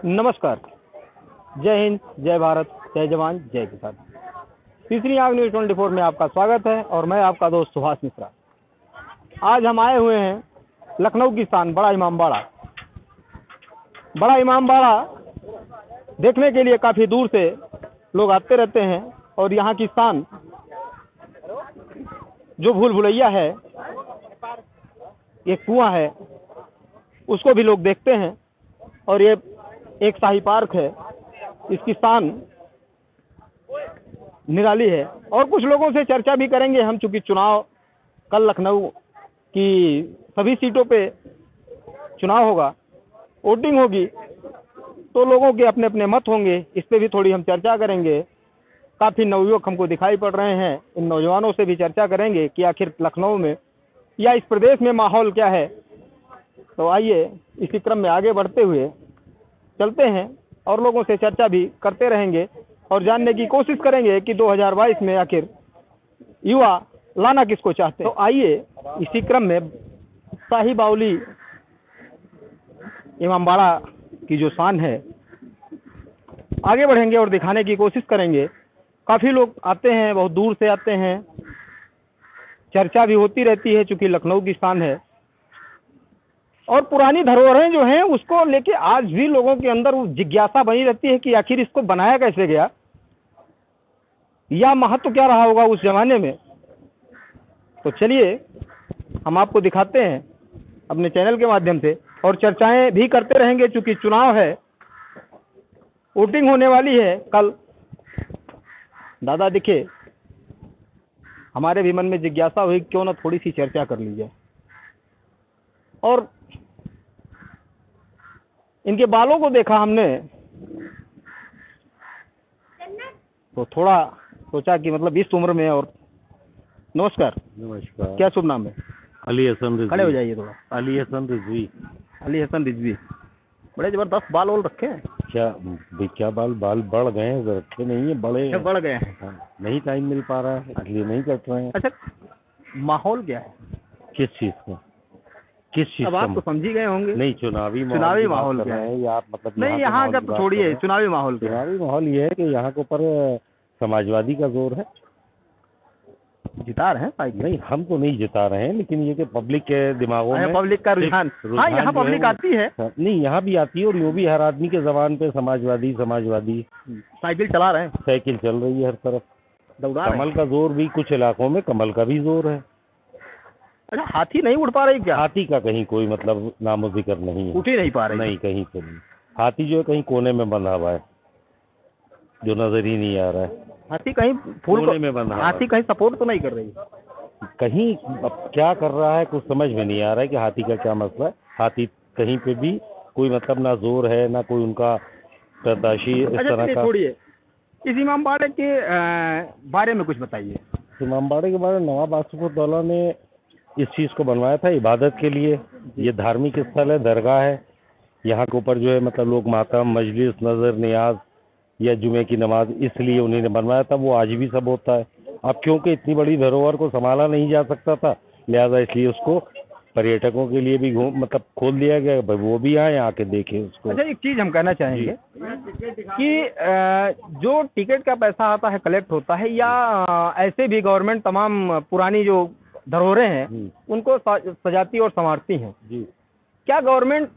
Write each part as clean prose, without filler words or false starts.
नमस्कार, जय हिंद, जय भारत, जय जवान, जय किसान। तीसरी आग न्यूज़ 24 में आपका स्वागत है और मैं आपका दोस्त सुभाष मिश्रा। आज हम आए हुए हैं लखनऊ की शान बड़ा इमामबाड़ा। बड़ा इमामबाड़ा देखने के लिए काफ़ी दूर से लोग आते रहते हैं और यहाँ की शान जो भूल भुलैया है, एक कुआं है, उसको भी लोग देखते हैं। और ये एक शाही पार्क है, इसकी शान निराली है। और कुछ लोगों से चर्चा भी करेंगे हम, चूँकि चुनाव कल लखनऊ की सभी सीटों पे चुनाव होगा, वोटिंग होगी, तो लोगों के अपने अपने मत होंगे। इस पर भी थोड़ी हम चर्चा करेंगे। काफ़ी नवयुवक हमको दिखाई पड़ रहे हैं, इन नौजवानों से भी चर्चा करेंगे कि आखिर लखनऊ में या इस प्रदेश में माहौल क्या है। तो आइए इसी क्रम में आगे बढ़ते हुए चलते हैं और लोगों से चर्चा भी करते रहेंगे और जानने की कोशिश करेंगे कि 2022 में आखिर युवा लाना किसको चाहते हैं। तो आइए इसी क्रम में शाही बावली इमामबाड़ा की जो शान है, आगे बढ़ेंगे और दिखाने की कोशिश करेंगे। काफ़ी लोग आते हैं, बहुत दूर से आते हैं, चर्चा भी होती रहती है चूँकि लखनऊ की शान है। और पुरानी धरोहरें जो हैं उसको लेके आज भी लोगों के अंदर वो जिज्ञासा बनी रहती है कि आखिर इसको बनाया कैसे गया या महत्व क्या रहा होगा उस जमाने में। तो चलिए हम आपको दिखाते हैं अपने चैनल के माध्यम से और चर्चाएं भी करते रहेंगे चूँकि चुनाव है, वोटिंग होने वाली है कल। दादा दिखे, हमारे भी मन में जिज्ञासा हुई क्यों ना थोड़ी सी चर्चा कर ली जाए। और इनके बालों को देखा हमने तो थोड़ा सोचा कि मतलब इस उम्र में। और नमस्कार। नमस्कार। क्या शुभ नाम है? अली हसन रिजवी। खड़े हो जाइए थोड़ा। अली हसन रिजवी। अली हसन रिजवी। बड़े जबरदस्त बाल वोल रखे हैं। क्या बाल बढ़ गए हैं, रखे नहीं है, बड़े हैं। बढ़ गए हैं। हाँ, नहीं टाइम मिल पा रहा है इसलिए नहीं कट रहे हैं। अच्छा, माहौल क्या है? किस चीज का? किस चीज अब का? आप तो समझ ही गए होंगे। नहीं, चुनावी माहौल क्या है? या आप मतलब नहीं, यहाँ जब छोड़िए, चुनावी माहौल क्या है? चुनावी माहौल ये है कि यहाँ के ऊपर समाजवादी का जोर है। जिता रहे हैं? नहीं, हम तो नहीं जिता रहे हैं, लेकिन ये कि पब्लिक के दिमागों में पब्लिक का रुझान। हाँ, यहाँ पब्लिक आती है। नहीं, यहाँ भी आती है और यो भी हर आदमी के जबान पे समाजवादी समाजवादी। साइकिल चला रहे हैं, साइकिल चल रही है हर तरफ। दौड़ा कमल का जोर भी कुछ इलाकों में, कमल का भी जोर है। अच्छा, हाथी नहीं उड़ पा रही क्या? हाथी का कहीं कोई मतलब नामो जिक्र नहीं है। उठ ही नहीं पा रही? नहीं, कहीं से नहीं। हाथी जो है कहीं कोने में बंधा हुआ है, जो नजर ही नहीं आ रहा है। हाथी कहीं फूल कोने में बंधा। हाथी कहीं सपोर्ट तो नहीं कर रही? कहीं अब क्या कर रहा है कुछ समझ में नहीं आ रहा है कि हाथी का क्या मसला है। हाथी कहीं पे भी कोई मतलब ना जोर है, ना कोई उनका प्रत्याशी इस तरह का। छोड़िए, इस इमामबाड़े के बारे में कुछ बताइए। इमामबाड़े के बारे में नवाब आसिफउद्दौला ने इस चीज़ को बनवाया था इबादत के लिए। ये धार्मिक स्थल है, दरगाह है। यहाँ के ऊपर जो है मतलब लोग मातम, मजलिस, नजर नियाज या जुमे की नमाज इसलिए उन्होंने बनवाया था। वो आज भी सब होता है। अब क्योंकि इतनी बड़ी धरोहर को संभाला नहीं जा सकता था, लिहाजा इसलिए उसको पर्यटकों के लिए भी मतलब खोल दिया गया, भाई वो भी आए, आके देखें उसको। अच्छा, एक चीज़ हम कहना चाहेंगे कि जो टिकट का पैसा आता है, कलेक्ट होता है, या ऐसे भी गवर्नमेंट तमाम पुरानी जो धरोहरें हैं उनको सजाती और संवारती हैं जी, क्या गवर्नमेंट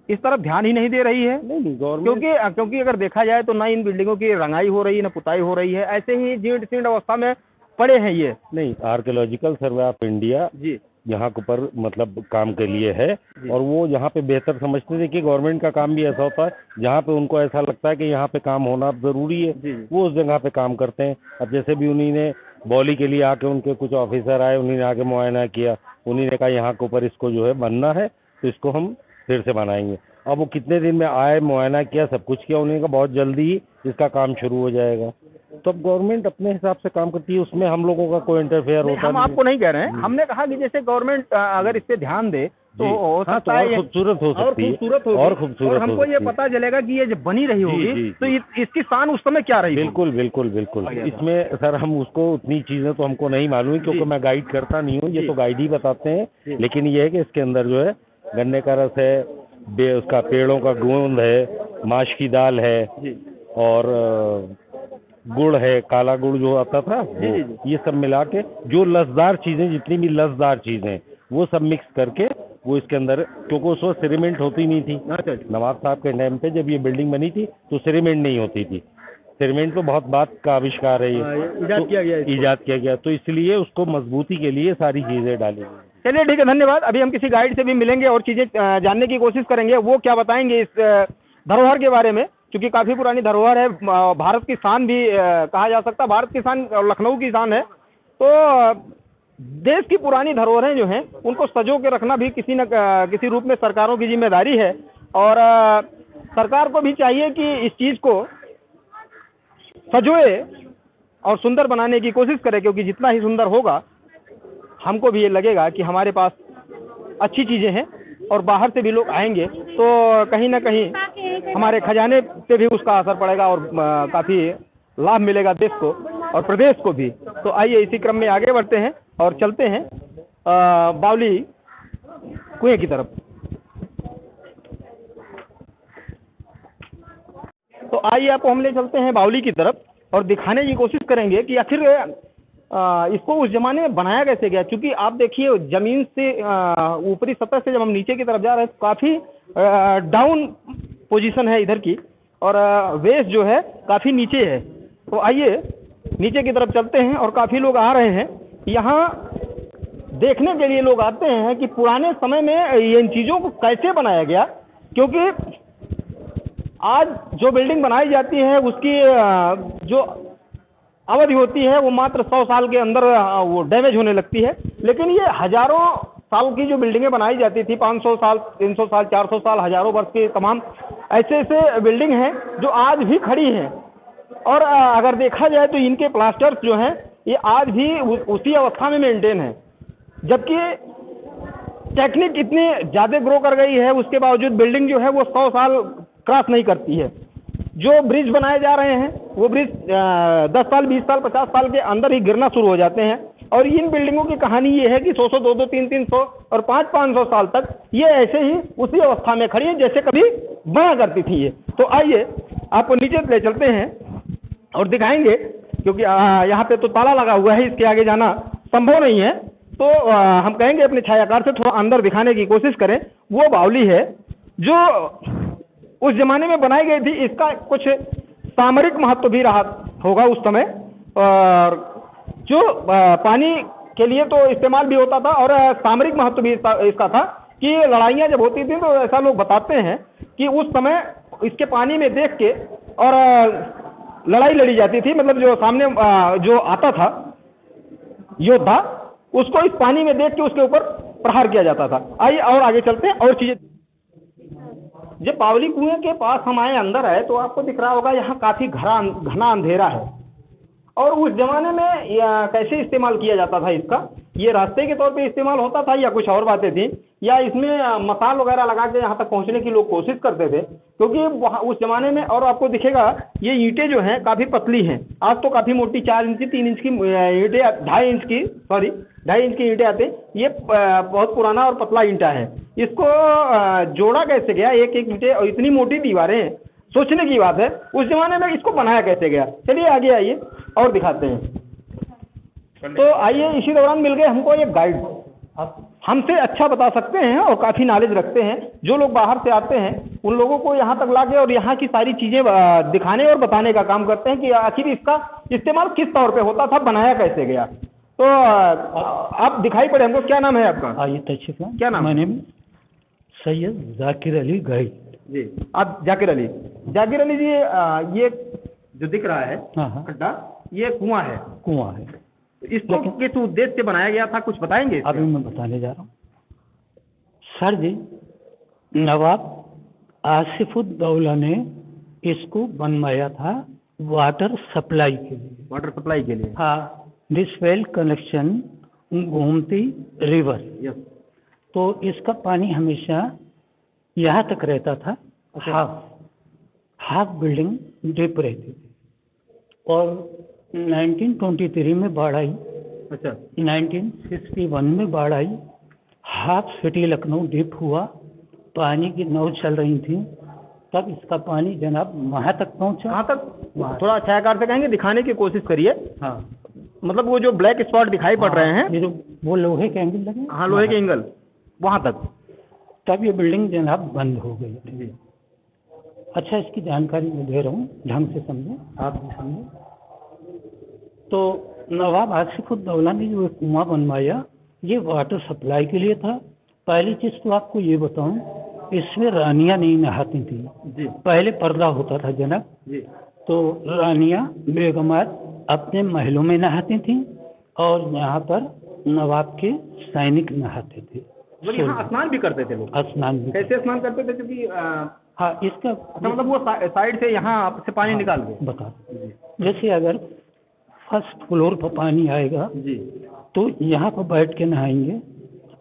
इस तरफ ध्यान ही नहीं दे रही है? नहीं गवर्नमेंट, क्योंकि अगर देखा जाए तो ना इन बिल्डिंगों की रंगाई हो रही है, ना पुताई हो रही है, ऐसे ही जीर्ण शीर्ण अवस्था में पड़े हैं ये। नहीं, आर्कियोलॉजिकल सर्वे ऑफ इंडिया जी यहाँ के ऊपर मतलब काम के लिए है और वो यहाँ पे बेहतर समझते थे कि गवर्नमेंट का काम भी ऐसा होता है जहाँ पे उनको ऐसा लगता है कि यहाँ पे काम होना ज़रूरी है, वो उस जगह पे काम करते हैं। अब जैसे भी उन्हीं ने बॉली के लिए आके उनके कुछ ऑफिसर आए, उन्हीं ने आके मुआयना किया, उन्हीं ने कहा यहाँ के ऊपर इसको जो है बनना है तो इसको हम फिर से बनाएंगे। अब वो कितने दिन में आए, मुआयना किया, सब कुछ किया, उन्होंने कहा बहुत जल्दी ही इसका काम शुरू हो जाएगा। तो अब गवर्नमेंट अपने हिसाब से काम करती है, उसमें हम लोगों का कोई इंटरफेयर होता हम आपको नहीं कह रहे हैं, हमने कहा कि जैसे गवर्नमेंट अगर इस पे ध्यान दे तो हो सकता है खूबसूरत हो सकती है और खूबसूरत, और हमको ये पता चलेगा कि ये जब बनी रही होगी तो इसकी शान उस समय क्या रही। बिल्कुल बिल्कुल बिल्कुल। इसमें सर हम उसको उतनी चीजें तो हमको नहीं मालूम है क्योंकि मैं गाइड करता नहीं हूँ, ये तो गाइड ही बताते हैं। लेकिन ये है कि इसके अंदर जो है गन्ने का रस है, उसका पेड़ों का गोंद है, माश की दाल है जी और गुड़ है, काला गुड़ जो आता था वो, ये सब मिला के जो लसदार चीज़ें, जितनी भी लसदार चीज़ें वो सब मिक्स करके वो इसके अंदर, क्योंकि उस वक्त सीमेंट होती नहीं थी। अच्छा नवाब साहब के टाइम पे जब ये बिल्डिंग बनी थी तो सीमेंट नहीं होती थी। सीमेंट तो बहुत बाद का आविष्कार है, ये इजाद किया गया इसको। ईजाद किया गया, तो इसलिए उसको मजबूती के लिए सारी चीज़ें डाली गई। चलिए ठीक है, धन्यवाद। अभी हम किसी गाइड से भी मिलेंगे और चीज़ें जानने की कोशिश करेंगे, वो क्या बताएंगे इस धरोहर के बारे में, क्योंकि काफ़ी पुरानी धरोहर है। भारत की शान भी कहा जा सकता है, भारत की शान और लखनऊ की शान है। तो देश की पुरानी धरोहरें जो हैं उनको सजो के रखना भी किसी न किसी रूप में सरकारों की जिम्मेदारी है, और सरकार को भी चाहिए कि इस चीज़ को सजोए और सुंदर बनाने की कोशिश करे, क्योंकि जितना ही सुंदर होगा हमको भी ये लगेगा कि हमारे पास अच्छी चीज़ें हैं, और बाहर से भी लोग आएंगे तो कहीं ना कहीं हमारे खजाने पे भी उसका असर पड़ेगा और काफ़ी लाभ मिलेगा देश को और प्रदेश को भी। तो आइए इसी क्रम में आगे बढ़ते हैं और चलते हैं बावली कुएं की तरफ। तो आइए आपको हम ले चलते हैं बावली की तरफ और दिखाने की कोशिश करेंगे कि आखिर इसको उस ज़माने में बनाया कैसे गया। क्योंकि आप देखिए ज़मीन से ऊपरी सतह से जब हम नीचे की तरफ जा रहे हैं तो काफ़ी डाउन पोजीशन है इधर की, और वेस जो है काफ़ी नीचे है। तो आइए नीचे की तरफ चलते हैं, और काफ़ी लोग आ रहे हैं यहाँ देखने के लिए। लोग आते हैं कि पुराने समय में इन चीज़ों को कैसे बनाया गया, क्योंकि आज जो बिल्डिंग बनाई जाती है उसकी जो अवधि होती है वो मात्र 100 साल के अंदर वो डैमेज होने लगती है। लेकिन ये हज़ारों साल की जो बिल्डिंगें बनाई जाती थी, 500 साल, 300 साल, 400 साल, हज़ारों वर्ष के तमाम ऐसे ऐसे बिल्डिंग हैं जो आज भी खड़ी हैं। और अगर देखा जाए तो इनके प्लास्टर्स जो हैं ये आज भी उसी अवस्था में मेंटेन है, जबकि टेक्निक इतनी ज़्यादा ग्रो कर गई है, उसके बावजूद बिल्डिंग जो है वो 100 साल क्रॉस नहीं करती है। जो ब्रिज बनाए जा रहे हैं वो ब्रिज 10 साल, 20 साल, 50 साल के अंदर ही गिरना शुरू हो जाते हैं। और इन बिल्डिंगों की कहानी ये है कि 100-100, 200, 300 और 500-500 साल तक ये ऐसे ही उसी अवस्था में खड़ी है जैसे कभी बना करती थी ये। तो आइए आपको नीचे ले चलते हैं और दिखाएंगे, क्योंकि यहाँ पे तो ताला लगा हुआ है, इसके आगे जाना संभव नहीं है। तो हम कहेंगे अपने छायाकार से थोड़ा अंदर दिखाने की कोशिश करें। वो बावली है जो उस जमाने में बनाई गई थी। इसका कुछ सामरिक महत्व भी रहा होगा उस समय, और जो पानी के लिए तो इस्तेमाल भी होता था, और सामरिक महत्व भी इसका था कि लड़ाइयाँ जब होती थी तो ऐसा लोग बताते हैं कि उस समय इसके पानी में देख के और लड़ाई लड़ी जाती थी। मतलब जो सामने जो आता था योद्धा, उसको इस पानी में देख के उसके ऊपर प्रहार किया जाता था। आइए और आगे चलते हैं और चीज़ें। जब बावली कुएं के पास हम आए, अंदर आए, तो आपको दिख रहा होगा यहाँ काफ़ी घना अंधेरा है। और उस जमाने में कैसे इस्तेमाल किया जाता था इसका, ये रास्ते के तौर पे इस्तेमाल होता था या कुछ और बातें थी, या इसमें मसाल वगैरह लगा के यहाँ तक पहुँचने की लोग कोशिश करते थे, क्योंकि उस जमाने में। और आपको दिखेगा ये ईंटें जो हैं काफ़ी पतली हैं। आज तो काफ़ी मोटी 4 इंच की, 3 इंच की ईंटें, 2.5 इंच की ईंटें आते हैं। ये बहुत पुराना और पतला ईंटा है। इसको जोड़ा कैसे गया, एक एक ईंटें और इतनी मोटी दीवारें, सोचने की बात है। उस जमाने में इसको बनाया कैसे गया। चलिए आगे आइए और दिखाते हैं। तो आइए इसी दौरान मिल गए हमको एक गाइड, हमसे अच्छा बता सकते हैं और काफ़ी नॉलेज रखते हैं। जो लोग बाहर से आते हैं उन लोगों को यहाँ तक लाके और यहाँ की सारी चीज़ें दिखाने और बताने का काम करते हैं कि आखिर इसका इस्तेमाल किस तौर पे होता था, बनाया कैसे गया। तो आप दिखाई पड़े हमको। क्या नाम है आपका? आइए तशरीफ, क्या नाम? My name Syed Zakir Ali guide ji. आप जाकिर अली जी, ये जो दिख रहा है हाँ खड्डा, ये कुआं है। कुआं है। इसको किस उद्देश्य से बनाया गया था, कुछ बताएंगे इसके? अभी मैं बताने जा रहा हूँ सर जी। नवाब आसिफुद्दौला ने इसको बनवाया था वाटर सप्लाई के लिए। वाटर सप्लाई के लिए? हाँ, this well connection Gomti river. Yes. तो इसका पानी हमेशा यहाँ तक रहता था। हाफ बिल्डिंग डीप रहती थी। और 1923 में बाढ़ आई। अच्छा। 1961 में बाढ़ आई। हाफ सिटी लखनऊ डीप हुआ पानी की नाव चल रही थी, तब इसका पानी जनाब वहाँ तक पहुँचा। कहाँ तक? थोड़ा छायाकार से कहेंगे, दिखाने की कोशिश करिए। हाँ, मतलब वो जो ब्लैक स्पॉट दिखाई पड़ रहे हैं, ये जो वो लोहे के एंगल लगे, हाँ लोहे के एंगल, वहाँ तक। तब ये बिल्डिंग जनाब बंद हो गई थी। अच्छा, इसकी जानकारी मैं दे रहा हूँ, ढंग से समझें, आप भी समझें। तो नवाब आसिफुद्दौला ने जो एक कुआं बनवाया, ये वाटर सप्लाई के लिए था। पहली चीज़ तो आपको ये बताऊं, इसमें रानियां नहीं नहाती थी जी पहले, पर्दा होता था जनाब। जी। तो रानियां बेगमात अपने महलों में नहाती थीं और यहाँ पर नवाब के सैनिक नहाते थे। मतलब यहाँ स्नान भी करते थे लोग? स्नान भी। कैसे स्नान करते थे? क्योंकि हाँ, इसका मतलब वो साइड से यहाँ से पानी निकाल के बता, जैसे अगर फर्स्ट फ्लोर पर पानी आएगा जी, तो यहाँ पर बैठ के नहाएंगे।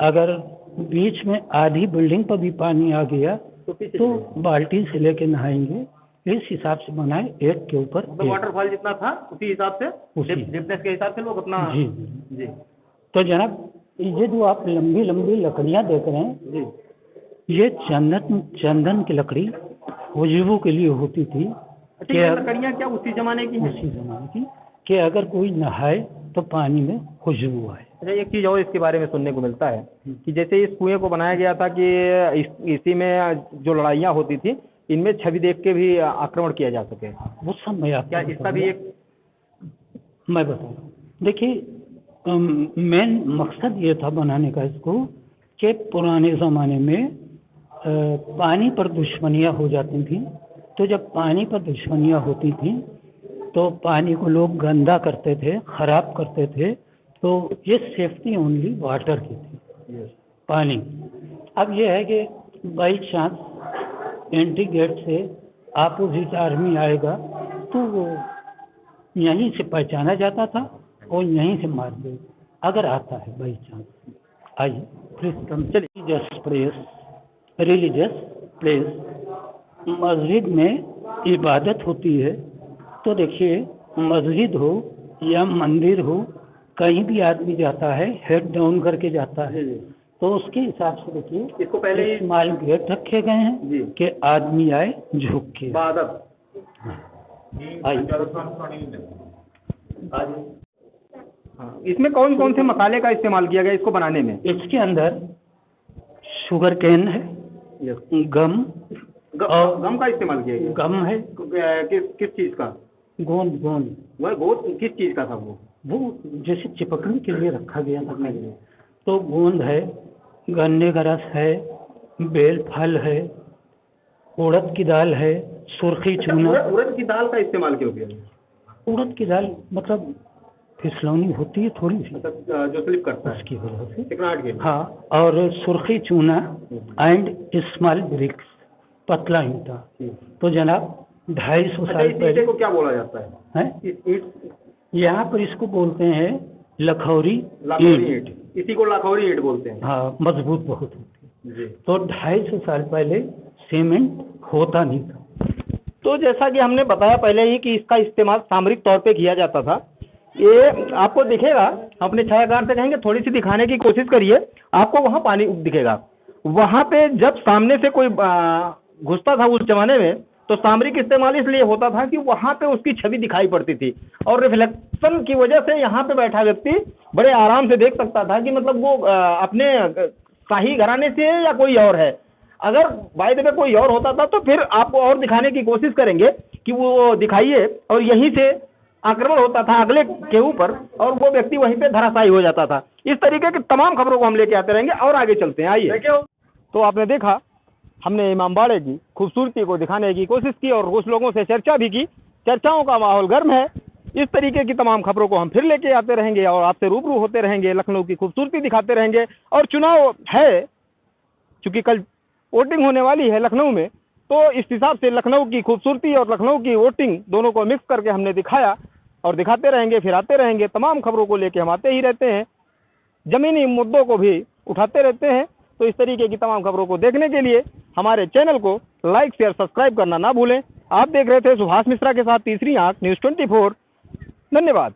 अगर बीच में आधी बिल्डिंग पर भी पानी आ गया तो बाल्टी से लेके नहाएंगे। इस हिसाब से बनाए, एक के ऊपर मतलब वाटरफॉल जितना था उसी हिसाब से, उसी डिपनेस के हिसाब से लोग अपना। जी जी। तो जनाब, ये जो आप लंबी लंबी लकड़ियाँ देख रहे हैं जी, ये चंदन की लकड़ी खुशबू के लिए होती थी। अच्छा, ये लकड़ियाँ क्या उसी जमाने की हैं? उसी जमाने की, कि अगर कोई नहाए तो पानी में खुशबू आए। अच्छा, एक चीज़ और इसके बारे में सुनने को मिलता है कि जैसे इस कुएं को बनाया गया था कि इसी में जो लड़ाइयाँ होती थी, इनमें छवि देख के भी आक्रमण किया जा सके। वो सब मैं आपको क्या इसका भी एक मैं बता रहा हूँ। देखिए, मेन मकसद ये था बनाने का इसको, कि पुराने ज़माने में पानी पर दुश्मनियाँ हो जाती थी। तो जब पानी पर दुश्मनियाँ होती थी तो पानी को लोग गंदा करते थे, ख़राब करते थे। तो ये सेफ्टी ओनली वाटर की थी, पानी। अब ये है कि बाई चांस एंट्री गेट से अपोजिट आर्मी आएगा तो वो यहीं से पहचाना जाता था और यहीं से मार देगा, अगर आता है बाई चांस। आइए प्लीज कम। चलिए, रिलीजियस प्लेस, मस्जिद में इबादत होती है। तो देखिए, मस्जिद हो या मंदिर हो, कहीं भी आदमी जाता है हेड डाउन करके जाता है। तो उसके हिसाब से देखिए, इसको पहले स्मॉल गेट रखे गए हैं कि आदमी आए झुक के। इसमें कौन कौन से मसाले का इस्तेमाल किया गया इसको बनाने में? इसके अंदर शुगर केन है, गम और गम का इस्तेमाल किया गया। गम है, किस चीज़ का? गोंद। वह गोंद किस चीज़ का था? वो जैसे चिपकने के लिए रखा गया था। तो गोंद है, गन्ने का रस है, बेल फल है, उड़द की दाल है, सुर्खी चूना। उड़द की दाल का इस्तेमाल क्यों किया? उड़द की दाल मतलब फिसलौनी होती है थोड़ी सी, जो स्लिप करता है उसकी वजह से। चिकनाहट के लिए। हाँ, और सुर्खी चूना एंड स्मॉल ब्रिक्स, पतला ईंटा। तो जनाब 250 साल पहले को क्या बोला जाता है? यहाँ पर इसको बोलते हैं लखौरी ईंट। इसी को लखौरी ईंट बोलते हैं। हाँ, मजबूत बहुत होती है जी। तो 250 साल पहले सीमेंट होता नहीं था। तो जैसा कि हमने बताया पहले ही कि इसका इस्तेमाल सामरिक तौर पे किया जाता था। ये आपको दिखेगा, अपने छायाकार से कहेंगे थोड़ी सी दिखाने की कोशिश करिए, आपको वहाँ पानी दिखेगा। वहाँ पे जब सामने से कोई घुसता था उस जमाने में, तो सामरिक इस्तेमाल इसलिए होता था कि वहाँ पे उसकी छवि दिखाई पड़ती थी और रिफ्लेक्शन की वजह से यहाँ पे बैठा व्यक्ति बड़े आराम से देख सकता था कि मतलब वो अपने शाही घराने से है या कोई और है। अगर बाय द वे कोई और होता था तो फिर आपको और दिखाने की कोशिश करेंगे कि वो दिखाइए, और यहीं से आक्रमण होता था अगले के ऊपर और वो व्यक्ति वहीं पे धराशायी हो जाता था। इस तरीके की तमाम खबरों को हम लेके आते रहेंगे और आगे चलते हैं। आइए। तो आपने देखा, हमने इमामबाड़े की खूबसूरती को दिखाने की कोशिश की और कुछ लोगों से चर्चा भी की। चर्चाओं का माहौल गर्म है। इस तरीके की तमाम खबरों को हम फिर लेके आते रहेंगे और आपसे रूबरू होते रहेंगे, लखनऊ की खूबसूरती दिखाते रहेंगे। और चुनाव है, चूँकि कल वोटिंग होने वाली है लखनऊ में, तो इस हिसाब से लखनऊ की खूबसूरती और लखनऊ की वोटिंग दोनों को मिक्स करके हमने दिखाया और दिखाते रहेंगे, फिर आते रहेंगे। तमाम खबरों को लेके हम आते ही रहते हैं, ज़मीनी मुद्दों को भी उठाते रहते हैं। तो इस तरीके की तमाम खबरों को देखने के लिए हमारे चैनल को लाइक शेयर सब्सक्राइब करना ना भूलें। आप देख रहे थे सुभाष मिश्रा के साथ तीसरी आंख न्यूज़ 24। धन्यवाद।